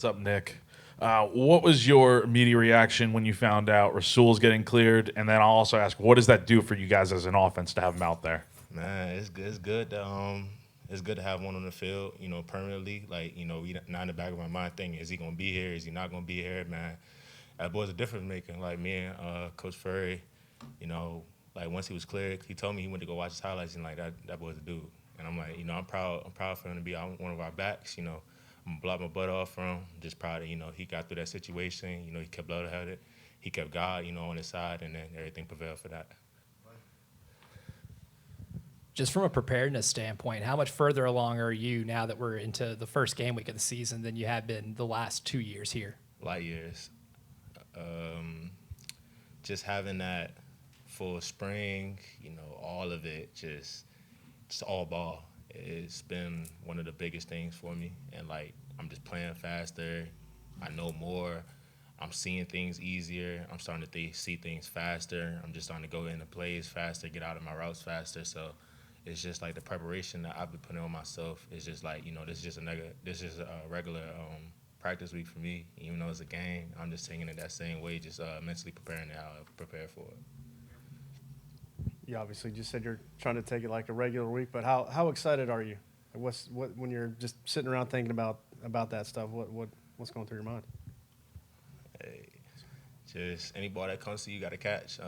What's up, Nick? What was your immediate reaction when you found out Rasool's getting cleared? And then I'll also ask, what does that do for you guys as an offense to have him out there? Man, it's good. It's good to have one on the field. Permanently. Like we not in the back of my mind thinking, is he gonna be here? Is he not gonna be here? Man, that boy's a difference maker. Like me and Coach Furry, you know, like once he was cleared, he told me he went to go watch his highlights and like that boy's a dude. And I'm like, I'm proud. I'm proud for him to be one of our backs. I'm gonna block my butt off for him. Just proud that he got through that situation. He kept level-headed. He kept God, on his side, and then everything prevailed for that. Just from a preparedness standpoint, how much further along are you now that we're into the first game week of the season than you have been the last 2 years here? Light years. Just having that full spring, all of it, just all ball. It's been one of the biggest things for me, and like I'm just playing faster. I know more. I'm seeing things easier. I'm starting to see things faster. I'm just starting to go into plays faster, get out of my routes faster. So it's just like the preparation that I've been putting on myself. It's just like this is a regular practice week for me. Even though it's a game, I'm just taking it that same way, just mentally preparing how I prepare for it. You obviously just said you're trying to take it like a regular week, but how excited are you? What when you're just sitting around thinking about that stuff? What's going through your mind? Hey, just any ball that comes to you, got to catch.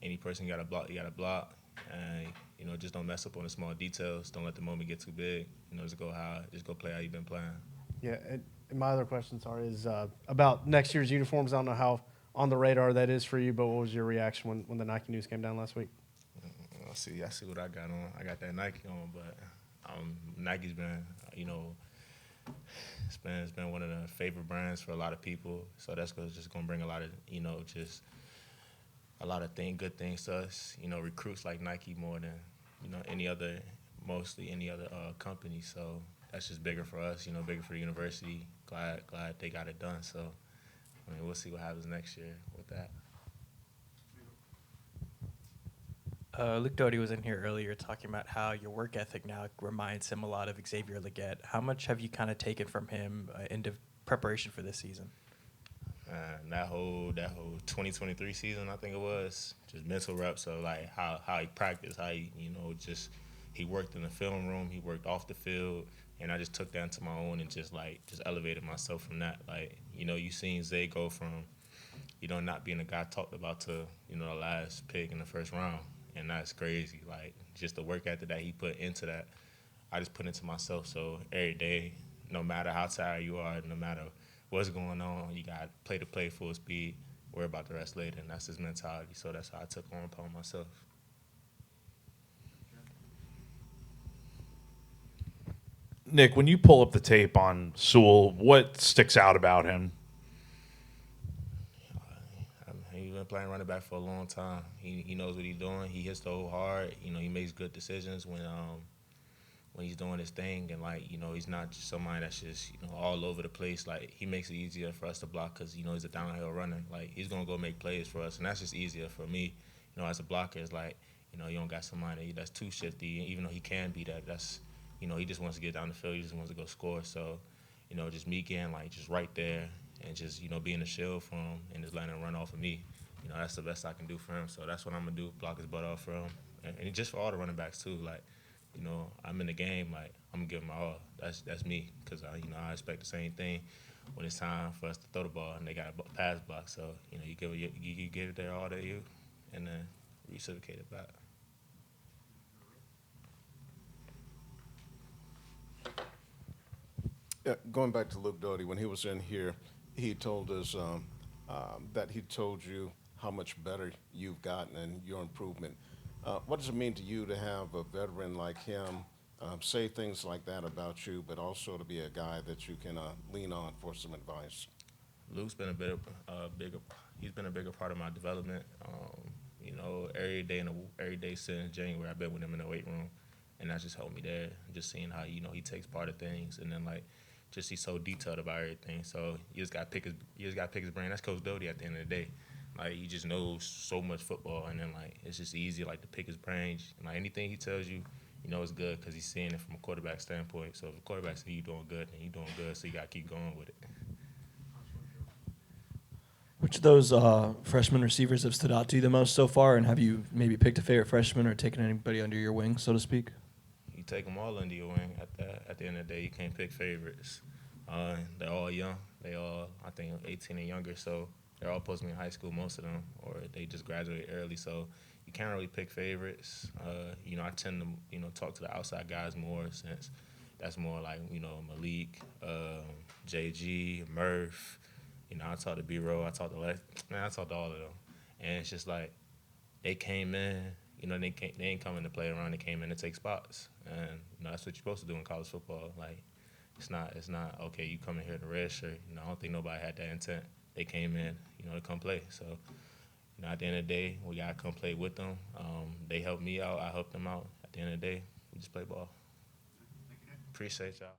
Any person you got to block, you got to block. And just don't mess up on the small details. Don't let the moment get too big. Just go play how you've been playing. Yeah, and my other question, sorry, is about next year's uniforms. I don't know how on the radar that is for you, but what was your reaction when the Nike news came down last week? I see what I got on. I got that Nike on, but Nike's been, it's been one of the favorite brands for a lot of people. So that's just gonna bring a lot of, just a lot of good things to us. Recruits like Nike more than, mostly any other company. So that's just bigger for us. Bigger for the university. Glad they got it done. So we'll see what happens next year with that. Luke Doty was in here earlier talking about how your work ethic now reminds him a lot of Xavier Legette. How much have you kind of taken from him into preparation for this season? That whole 2023 season, I think it was, just mental reps of like how he practiced, how he worked in the film room, he worked off the field, and I just took that into my own and just elevated myself from that. Like, you seen Zay go from, not being a guy talked about to, the last pick in the first round. And that's crazy. Like, just the work ethic that he put into that, I just put into myself. So every day, no matter how tired you are, no matter what's going on, you got to play full speed, worry about the rest later. And that's his mentality. So that's how I took upon myself. Nick, when you pull up the tape on Sewell, what sticks out about him? He's been playing running back for a long time. He knows what he's doing. He hits the hole hard. He makes good decisions when he's doing his thing. And, he's not just somebody that's just, all over the place. Like, he makes it easier for us to block because, he's a downhill runner. Like, he's going to go make plays for us. And that's just easier for me, as a blocker. It's like, you don't got somebody that's too shifty. Even though he can be that, that's, he just wants to get down the field. He just wants to go score. So, just me getting, just right there and just, being a shield for him and just letting him run off of me. That's the best I can do for him. So that's what I'm going to do, block his butt off for him. And just for all the running backs, too. Like, I'm in the game. Like, I'm going to give him my all. That's me because, I expect the same thing when it's time for us to throw the ball and they got a pass block. So, you give it there all to you and then reciprocate it back. Yeah, going back to Luke Doty, when he was in here, he told us that he told you how much better you've gotten and your improvement. What does it mean to you to have a veteran like him say things like that about you, but also to be a guy that you can lean on for some advice? Luke's been he's been a bigger part of my development. Every day since January, I've been with him in the weight room, and that's just helped me there. Just seeing how he takes part of things, and then just he's so detailed about everything. So you just got to pick his brain. That's Coach Doty at the end of the day. Like, he just knows so much football, and then it's just easy to pick his brain. And anything he tells you, it's good because he's seeing it from a quarterback standpoint. So if the quarterback says you're doing good, then you're doing good. So you got to keep going with it. Which of those freshman receivers have stood out to you the most so far, and have you maybe picked a favorite freshman or taken anybody under your wing, so to speak? You take them all under your wing. At the end of the day, you can't pick favorites. They're all young. They all, I think, 18 and younger, so they're all supposed to be in high school, most of them, or they just graduated early. So you can't really pick favorites. I tend to, talk to the outside guys more since that's more like, Malik, JG, Murph. I talked to B-Row, I talked to I talked to all of them. And it's just like they came in, they ain't coming to play around, they came in to take spots. And that's what you're supposed to do in college football. Like it's not okay, you come in here to red shirt. I don't think nobody had that intent. They came in, to come play. So, at the end of the day, we gotta come play with them. They helped me out, I helped them out. At the end of the day, we just play ball. Appreciate y'all.